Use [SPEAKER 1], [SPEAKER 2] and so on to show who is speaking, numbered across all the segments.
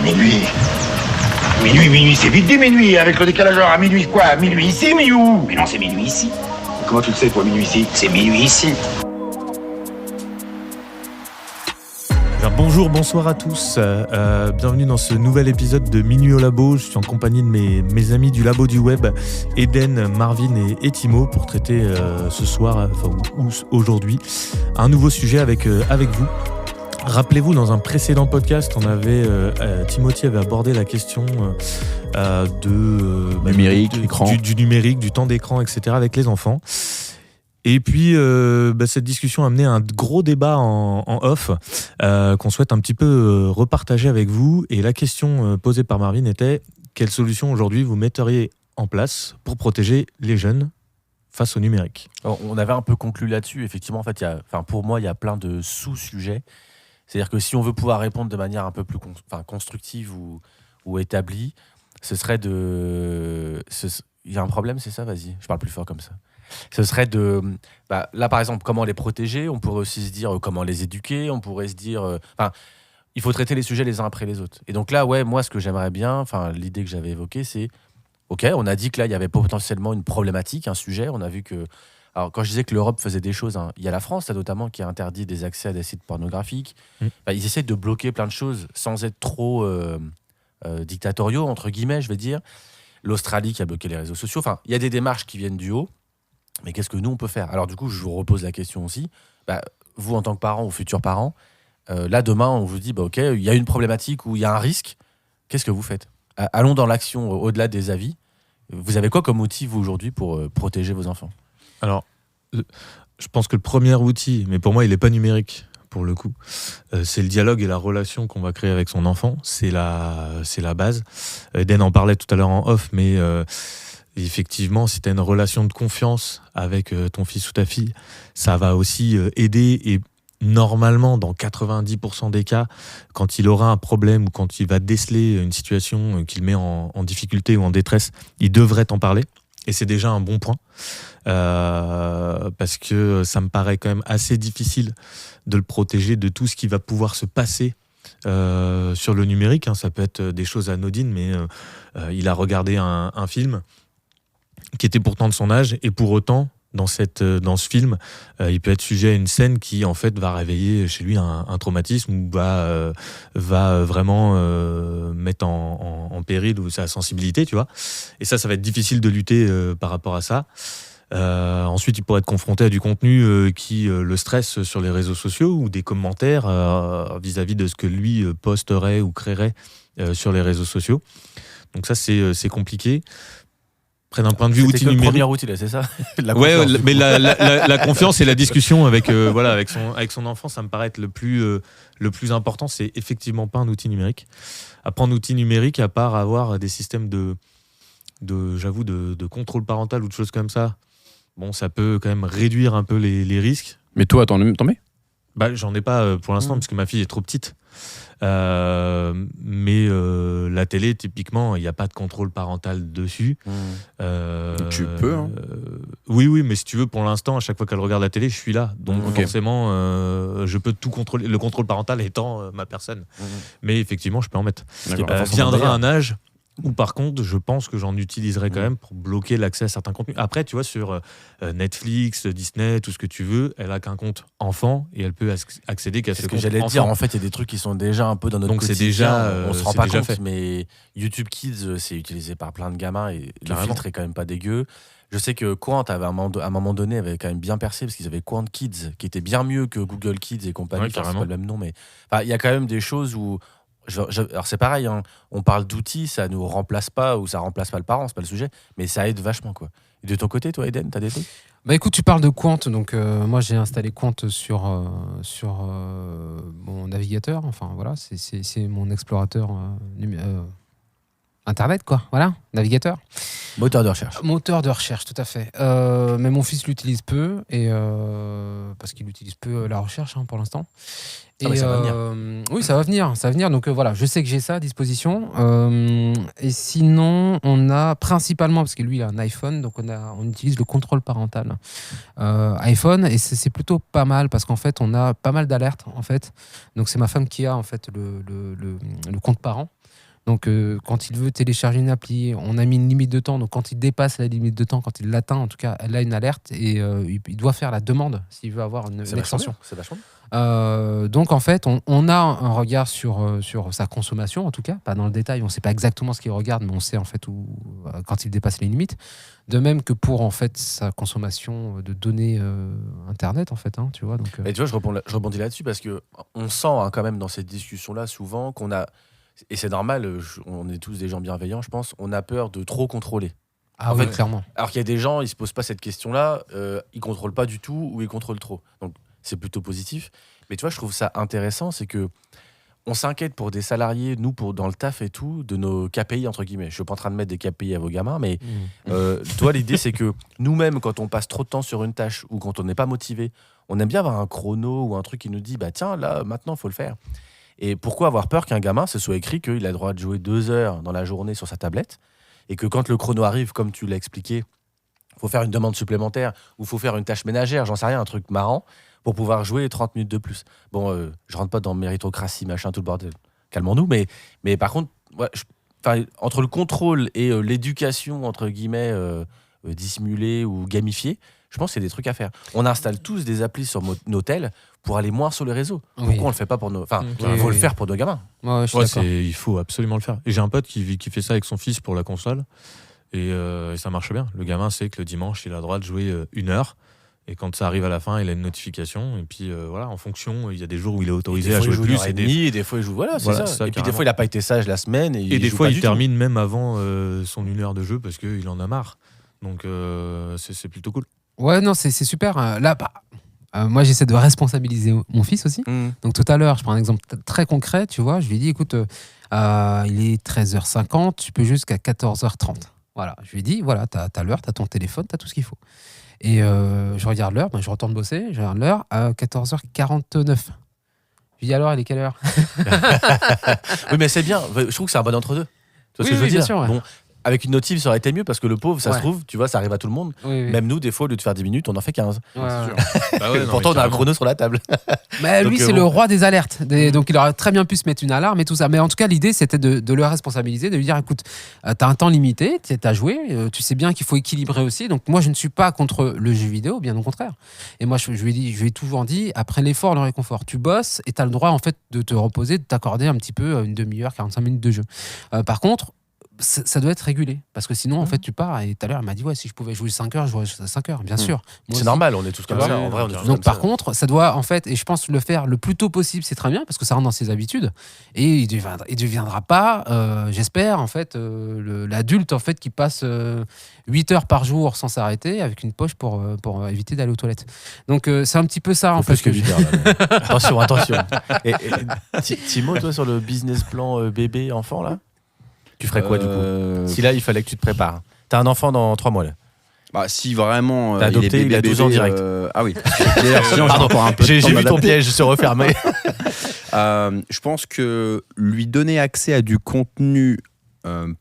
[SPEAKER 1] Minuit. Minuit, c'est vite dit minuit, avec le décalage horaire à minuit quoi? Minuit ici, minuit où?
[SPEAKER 2] Mais non, c'est minuit ici.
[SPEAKER 1] Comment tu le sais, toi, minuit ici?
[SPEAKER 2] C'est minuit ici.
[SPEAKER 3] Bonjour, bonsoir à tous. Bienvenue dans ce nouvel épisode de Minuit au Labo. Je suis en compagnie de mes amis du Labo du Web, Eden, Marvin et Timo, pour traiter ce soir, ou aujourd'hui, un nouveau sujet avec vous. Rappelez-vous, dans un précédent podcast, Timothy avait abordé la question
[SPEAKER 4] numérique, écran.
[SPEAKER 3] Du numérique, du temps d'écran, etc. avec les enfants. Et puis, cette discussion a amené un gros débat en off qu'on souhaite un petit peu repartager avec vous. Et la question posée par Marvin était: quelle solution aujourd'hui vous metteriez en place pour protéger les jeunes face au numérique?
[SPEAKER 4] Alors, on avait un peu conclu là-dessus. Effectivement, en fait, pour moi, il y a plein de sous-sujets. C'est-à-dire que si on veut pouvoir répondre de manière un peu plus constructive ou établie, ce serait de... Il y a un problème, c'est ça? Vas-y, je parle plus fort comme ça. Ce serait de... là, par exemple, comment les protéger. On pourrait aussi se dire comment les éduquer. On pourrait se dire... il faut traiter les sujets les uns après les autres. Et donc là, moi, ce que j'aimerais bien, l'idée que j'avais évoquée, c'est... OK, on a dit que là, il y avait potentiellement une problématique, un sujet. On a vu que... Alors, quand je disais que l'Europe faisait des choses, il y a la France, là, notamment, qui a interdit des accès à des sites pornographiques. Ils essaient de bloquer plein de choses sans être trop dictatoriaux, entre guillemets, je vais dire. L'Australie qui a bloqué les réseaux sociaux. Il y a des démarches qui viennent du haut. Mais qu'est-ce que nous, on peut faire? Alors, du coup, je vous repose la question aussi. Vous, en tant que parents ou futurs parents, là, demain, on vous dit, OK, il y a une problématique ou il y a un risque. Qu'est-ce que vous faites? Allons dans l'action au-delà des avis. Vous avez quoi comme outil, vous, aujourd'hui, pour protéger vos enfants?
[SPEAKER 3] Alors, je pense que le premier outil, mais pour moi, il n'est pas numérique, pour le coup, c'est le dialogue et la relation qu'on va créer avec son enfant. C'est la base. Eden en parlait tout à l'heure en off, mais effectivement, si tu as une relation de confiance avec ton fils ou ta fille, ça va aussi aider. Et normalement, dans 90% des cas, quand il aura un problème ou quand il va déceler une situation qu'il met en difficulté ou en détresse, il devrait t'en parler. Et c'est déjà un bon point, parce que ça me paraît quand même assez difficile de le protéger de tout ce qui va pouvoir se passer sur le numérique. Ça peut être des choses anodines, mais il a regardé un film qui était pourtant de son âge, et pour autant, dans ce film, il peut être sujet à une scène qui en fait va réveiller chez lui un traumatisme, ou va vraiment mettre en péril sa sensibilité, tu vois. Et ça va être difficile de lutter par rapport à ça. Ensuite, il pourrait être confronté à du contenu qui le stresse sur les réseaux sociaux, ou des commentaires vis-à-vis de ce que lui posterait ou créerait sur les réseaux sociaux. Donc ça, c'est compliqué. Après, d'un point de vue outil numérique,
[SPEAKER 4] le premier outil, là, c'est ça?
[SPEAKER 3] Mais la confiance et la discussion avec son enfant, ça me paraît être le plus important. C'est effectivement pas un outil numérique. Après, un outil numérique, à part avoir des systèmes de contrôle parental ou de choses comme ça, bon, ça peut quand même réduire un peu les risques.
[SPEAKER 4] Mais toi, t'en mets?
[SPEAKER 3] J'en ai pas pour l'instant, parce que ma fille est trop petite. Mais la télé, typiquement, il n'y a pas de contrôle parental dessus.
[SPEAKER 4] Tu peux, hein.
[SPEAKER 3] Oui, mais si tu veux, pour l'instant, à chaque fois qu'elle regarde la télé, je suis là. Donc forcément, je peux tout contrôler. Le contrôle parental étant ma personne. Mais effectivement, je peux en mettre. Viendra un âge où, par contre, je pense que j'en utiliserai quand même pour bloquer l'accès à certains contenus. Après, tu vois, sur Netflix, Disney, tout ce que tu veux, elle a qu'un compte enfant et elle peut accéder qu'à ce compte enfant. C'est ce que j'allais
[SPEAKER 4] dire. En fait, il y a des trucs qui sont déjà un peu dans notre quotidien.
[SPEAKER 3] Donc c'est déjà,
[SPEAKER 4] on se rend pas compte,
[SPEAKER 3] fait.
[SPEAKER 4] Mais YouTube Kids, c'est utilisé par plein de gamins et le filtre est quand même pas dégueu. Je sais que Quant avait à un moment donné avait quand même bien percé, parce qu'ils avaient Quant Kids qui était bien mieux que Google Kids et compagnie. C'est pas le même nom, mais il y a quand même des choses où... Alors c'est pareil, hein, on parle d'outils, ça nous remplace pas, ou ça remplace pas le parent, c'est pas le sujet, mais ça aide vachement, quoi. Et de ton côté, toi, Eden, t'as des trucs?
[SPEAKER 5] Écoute, tu parles de Quant, donc moi j'ai installé Quant sur mon navigateur, c'est mon explorateur Internet, quoi. Voilà, navigateur.
[SPEAKER 4] Moteur de recherche.
[SPEAKER 5] Moteur de recherche, tout à fait. Mais mon fils l'utilise peu, parce qu'il utilise peu la recherche pour l'instant.
[SPEAKER 4] Ah, mais ça va venir.
[SPEAKER 5] Oui, ça va venir. Donc voilà, je sais que j'ai ça à disposition. Et sinon, on a principalement, parce que lui, il a un iPhone, donc on utilise le contrôle parental iPhone, et c'est plutôt pas mal, parce qu'en fait, on a pas mal d'alertes, en fait. Donc c'est ma femme qui a, en fait, le compte parent. Donc, quand il veut télécharger une appli, on a mis une limite de temps. Donc, quand il dépasse la limite de temps, quand il l'atteint, en tout cas, elle a une alerte et il doit faire la demande s'il veut avoir une extension.
[SPEAKER 4] C'est vachement bien.
[SPEAKER 5] Donc, en fait, on a un regard sur sa consommation, en tout cas, pas dans le détail. On ne sait pas exactement ce qu'il regarde, mais on sait en fait quand il dépasse les limites. De même que pour en fait sa consommation de données internet, en fait, tu vois. Donc,
[SPEAKER 4] Et tu vois, je rebondis là-dessus parce que on sent quand même dans cette discussion-là souvent qu'on a, et c'est normal, on est tous des gens bienveillants, je pense, on a peur de trop contrôler.
[SPEAKER 5] ah
[SPEAKER 4] en
[SPEAKER 5] oui,
[SPEAKER 4] fait,
[SPEAKER 5] clairement.
[SPEAKER 4] Alors qu'il y a des gens, ils se posent pas cette question-là, ils contrôlent pas du tout ou ils contrôlent trop. Donc c'est plutôt positif. Mais tu vois, je trouve ça intéressant, c'est que on s'inquiète pour des salariés, nous, dans le taf et tout, de nos KPI, entre guillemets. Je suis pas en train de mettre des KPI à vos gamins, mais toi, l'idée, c'est que nous-mêmes, quand on passe trop de temps sur une tâche ou quand on n'est pas motivé, on aime bien avoir un chrono ou un truc qui nous dit, bah tiens, là, maintenant, il faut le faire. Et pourquoi avoir peur qu'un gamin, ce soit écrit qu'il a le droit de jouer 2 heures dans la journée sur sa tablette et que quand le chrono arrive, comme tu l'as expliqué, il faut faire une demande supplémentaire ou il faut faire une tâche ménagère, j'en sais rien, un truc marrant, pour pouvoir jouer 30 minutes de plus. Bon, je rentre pas dans méritocratie, machin, tout le bordel. Calmons-nous, mais par contre, ouais, entre le contrôle et l'éducation, entre guillemets, dissimulée ou gamifiée, je pense qu'il y a des trucs à faire. On installe tous des applis sur nos tels pour aller moins sur les réseaux.
[SPEAKER 5] Oui.
[SPEAKER 4] Pourquoi on le fait pas pour nos... Enfin,
[SPEAKER 5] Oui,
[SPEAKER 4] il faut
[SPEAKER 5] oui.
[SPEAKER 4] le faire pour nos gamins.
[SPEAKER 5] Ouais, je suis
[SPEAKER 3] Ouais,
[SPEAKER 5] d'accord.
[SPEAKER 3] il faut absolument le faire. Et j'ai un pote qui fait ça avec son fils pour la console. Et ça marche bien. Le gamin sait que le dimanche, il a le droit de jouer 1 heure. Et quand ça arrive à la fin, il a une notification. Et puis voilà, en fonction, il y a des jours où il est autorisé à jouer plus.
[SPEAKER 4] Et des fois, il joue. Voilà, c'est
[SPEAKER 3] Voilà,
[SPEAKER 4] ça.
[SPEAKER 3] ça,
[SPEAKER 4] Et puis des
[SPEAKER 3] carrément.
[SPEAKER 4] fois, il a pas été sage la semaine. Et
[SPEAKER 3] des
[SPEAKER 4] joue
[SPEAKER 3] fois,
[SPEAKER 4] pas
[SPEAKER 3] il
[SPEAKER 4] du
[SPEAKER 3] termine même avant son 1 heure de jeu parce qu'il en a marre. Donc c'est plutôt cool.
[SPEAKER 5] Ouais, non, c'est super. Là, moi, j'essaie de responsabiliser mon fils aussi.
[SPEAKER 4] tout. Mmh.
[SPEAKER 5] Donc, tout à l'heure, je prends un exemple très concret. Tu vois, je lui ai dit, écoute, il est 13h50, tu peux jusqu'à 14h30. Voilà, je lui ai dit, voilà, t'as l'heure, t'as ton téléphone, t'as tout ce qu'il faut. Et je regarde l'heure, je retourne bosser, je regarde l'heure à 14h49. Je lui dis, alors, il est quelle heure?
[SPEAKER 4] Oui, mais c'est bien. Je trouve que c'est un bon entre-deux. Tu vois ce que je veux
[SPEAKER 5] bien
[SPEAKER 4] dire?
[SPEAKER 5] sûr, ouais.
[SPEAKER 4] Bon, avec une notif, ça aurait été mieux parce que le pauvre, ça se
[SPEAKER 5] Ouais.
[SPEAKER 4] trouve, tu vois, ça arrive à tout le monde.
[SPEAKER 5] Oui, oui.
[SPEAKER 4] Même nous, des fois, au lieu de faire 10 minutes, on en fait 15.
[SPEAKER 5] Ouais, ouais.
[SPEAKER 3] Bah ouais, non,
[SPEAKER 4] Pourtant,
[SPEAKER 3] mais
[SPEAKER 4] on a un
[SPEAKER 3] carrément.
[SPEAKER 4] chrono sur la table.
[SPEAKER 5] Mais
[SPEAKER 4] Donc,
[SPEAKER 5] lui, c'est
[SPEAKER 4] bon.
[SPEAKER 5] le roi des alertes. Donc, il aurait très bien pu se mettre une alarme et tout ça. Mais en tout cas, l'idée, c'était de le responsabiliser, de lui dire, écoute, t'as un temps limité, t'as joué, tu sais bien qu'il faut équilibrer aussi. Donc, moi, je ne suis pas contre le jeu vidéo, bien au contraire. Et moi, je lui ai toujours dit, après l'effort, le réconfort. Tu bosses et t'as le droit, en fait, de te reposer, de t'accorder un petit peu une demi-heure, 45 minutes de jeu. Par contre, ça doit être régulé. Parce que sinon, en fait, tu pars. Et tout à l'heure, elle m'a dit, ouais, si je pouvais jouer 5 heures, je jouerais 5 heures, bien sûr. Moi
[SPEAKER 4] C'est
[SPEAKER 5] aussi.
[SPEAKER 4] normal, on est tous comme
[SPEAKER 5] Ouais,
[SPEAKER 4] ça.
[SPEAKER 3] ouais,
[SPEAKER 4] En vrai, on est tous
[SPEAKER 3] donc,
[SPEAKER 4] comme
[SPEAKER 5] Donc, par
[SPEAKER 4] ça.
[SPEAKER 5] contre, ça doit, en fait, et je pense le faire le plus tôt possible, c'est très bien, parce que ça rentre dans ses habitudes. Et il deviendra pas, j'espère, en fait, l'adulte, en fait, qui passe 8 heures par jour sans s'arrêter, avec une poche pour éviter d'aller aux toilettes. Donc, c'est un petit peu ça, en fait.
[SPEAKER 4] Plus que 8 heures. Là, mais... attention. Et Timo, toi, sur le business plan bébé, enfant, là, tu ferais quoi, du coup? Si là, il fallait que tu te prépares. T'as un enfant dans 3 mois, là.
[SPEAKER 2] Bah, si vraiment.
[SPEAKER 4] T'as adopté, il a 12 ans direct.
[SPEAKER 2] Ah oui. D'ailleurs, sinon, j'ai
[SPEAKER 4] Pardon,
[SPEAKER 2] encore un peu de
[SPEAKER 4] J'ai
[SPEAKER 2] temps
[SPEAKER 4] vu ton
[SPEAKER 2] d'adapter.
[SPEAKER 4] piège se refermer.
[SPEAKER 2] Je pense que lui donner accès à du contenu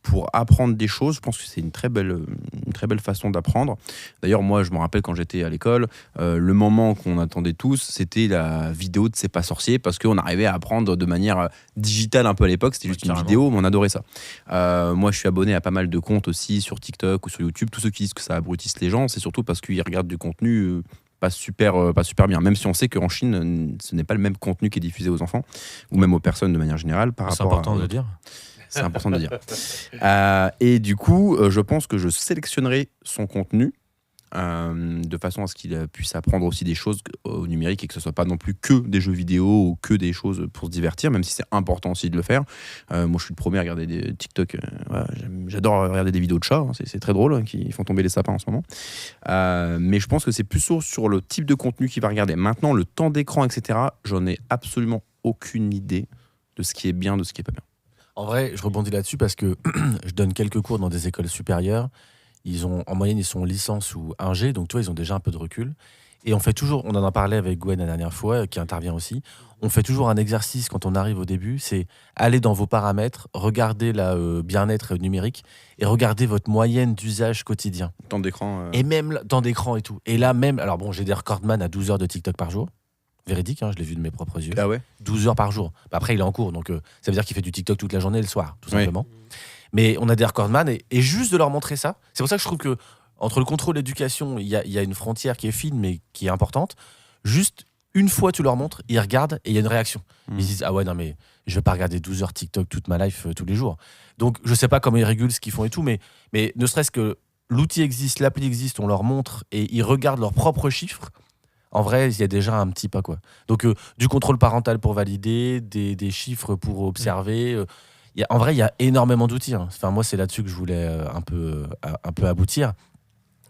[SPEAKER 2] pour apprendre des choses, je pense que c'est une très belle façon d'apprendre. D'ailleurs, moi, je me rappelle quand j'étais à l'école, le moment qu'on attendait tous, c'était la vidéo de C'est pas sorcier, parce qu'on arrivait à apprendre de manière digitale un peu à l'époque. C'était juste une
[SPEAKER 3] carrément.
[SPEAKER 2] vidéo, mais on adorait ça. Moi, je suis abonné à pas mal de comptes aussi sur TikTok ou sur YouTube. Tous ceux qui disent que ça abrutisse les gens, c'est surtout parce qu'ils regardent du contenu pas super bien, même si on sait qu'en Chine, ce n'est pas le même contenu qui est diffusé aux enfants, ou même aux personnes de manière générale.
[SPEAKER 3] C'est important de le dire.
[SPEAKER 2] C'est important de dire. Et du coup, je pense que je sélectionnerai son contenu de façon à ce qu'il puisse apprendre aussi des choses au numérique et que ce soit pas non plus que des jeux vidéo ou que des choses pour se divertir, même si c'est important aussi de le faire. Moi, je suis le premier à regarder des TikTok. Voilà, j'adore regarder des vidéos de chats. C'est très drôle, qui font tomber les sapins en ce moment. Mais je pense que c'est plus sur le type de contenu qu'il va regarder. Maintenant, le temps d'écran, etc., j'en ai absolument aucune idée de ce qui est bien, de ce qui est pas bien.
[SPEAKER 4] En vrai, je rebondis là-dessus parce que je donne quelques cours dans des écoles supérieures. En moyenne, ils sont licence ou ingé, donc toi, ils ont déjà un peu de recul. Et on fait toujours, on en a parlé avec Gwen la dernière fois, qui intervient aussi. On fait toujours un exercice quand on arrive au début, c'est aller dans vos paramètres, regarder le bien-être numérique et regarder votre moyenne d'usage quotidien.
[SPEAKER 2] Temps d'écran.
[SPEAKER 4] Et même temps d'écran et tout. Et là même, alors bon, j'ai des recordman à 12 heures de TikTok par jour. Véridique, hein, je l'ai vu de mes propres yeux.
[SPEAKER 2] Ah ouais.
[SPEAKER 4] 12 heures par jour. Bah après, il est en cours, donc ça veut dire qu'il fait du TikTok toute la journée et le soir, tout
[SPEAKER 2] Oui.
[SPEAKER 4] simplement. Mais on a des recordman et juste de leur montrer ça, c'est pour ça que je trouve que entre le contrôle et l'éducation, il y a une frontière qui est fine mais qui est importante. Juste une fois tu leur montres, ils regardent et il y a une réaction. Ils se disent ah ouais non mais je vais pas regarder 12 heures TikTok toute ma life tous les jours. Donc je sais pas comment ils régulent ce qu'ils font et tout, mais ne serait-ce que l'outil existe, l'appli existe, on leur montre et ils regardent leurs propres chiffres. En vrai, il y a déjà un petit pas quoi. Donc du contrôle parental pour valider, des chiffres pour observer. En vrai, il y a énormément d'outils. Hein. Enfin, moi, c'est là-dessus que je voulais un peu aboutir.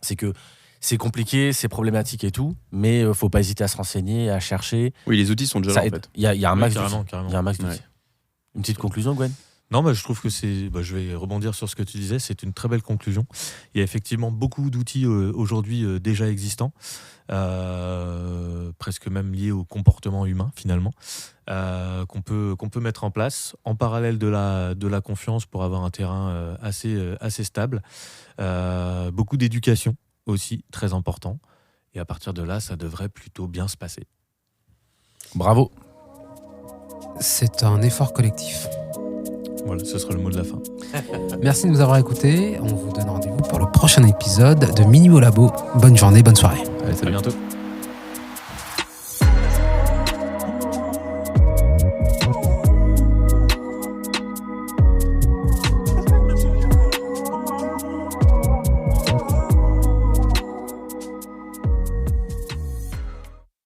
[SPEAKER 4] C'est que c'est compliqué, c'est problématique et tout, mais faut pas hésiter à se renseigner, à chercher.
[SPEAKER 2] Oui, les outils sont déjà
[SPEAKER 4] Ça
[SPEAKER 2] là en
[SPEAKER 4] aide.
[SPEAKER 2] fait.
[SPEAKER 4] Il y a un max
[SPEAKER 3] carrément,
[SPEAKER 4] d'outils.
[SPEAKER 3] carrément.
[SPEAKER 4] Il y a un max d'outils.
[SPEAKER 2] Ouais.
[SPEAKER 4] Une petite conclusion, Gwen?
[SPEAKER 3] Non, je trouve que je vais rebondir sur ce que tu disais, c'est une très belle conclusion. Il y a effectivement beaucoup d'outils aujourd'hui déjà existants, presque même liés au comportement humain finalement, qu'on peut mettre en place en parallèle de la confiance pour avoir un terrain assez stable. Beaucoup d'éducation aussi, très important. Et à partir de là, ça devrait plutôt bien se passer.
[SPEAKER 4] Bravo.
[SPEAKER 5] C'est un effort collectif.
[SPEAKER 3] Voilà, ce sera le mot de la fin.
[SPEAKER 5] Merci de nous avoir écoutés. On vous donne rendez-vous pour le prochain épisode de Minimo Labo. Bonne journée, bonne soirée.
[SPEAKER 2] Allez,
[SPEAKER 3] À
[SPEAKER 2] salut.
[SPEAKER 3] bientôt.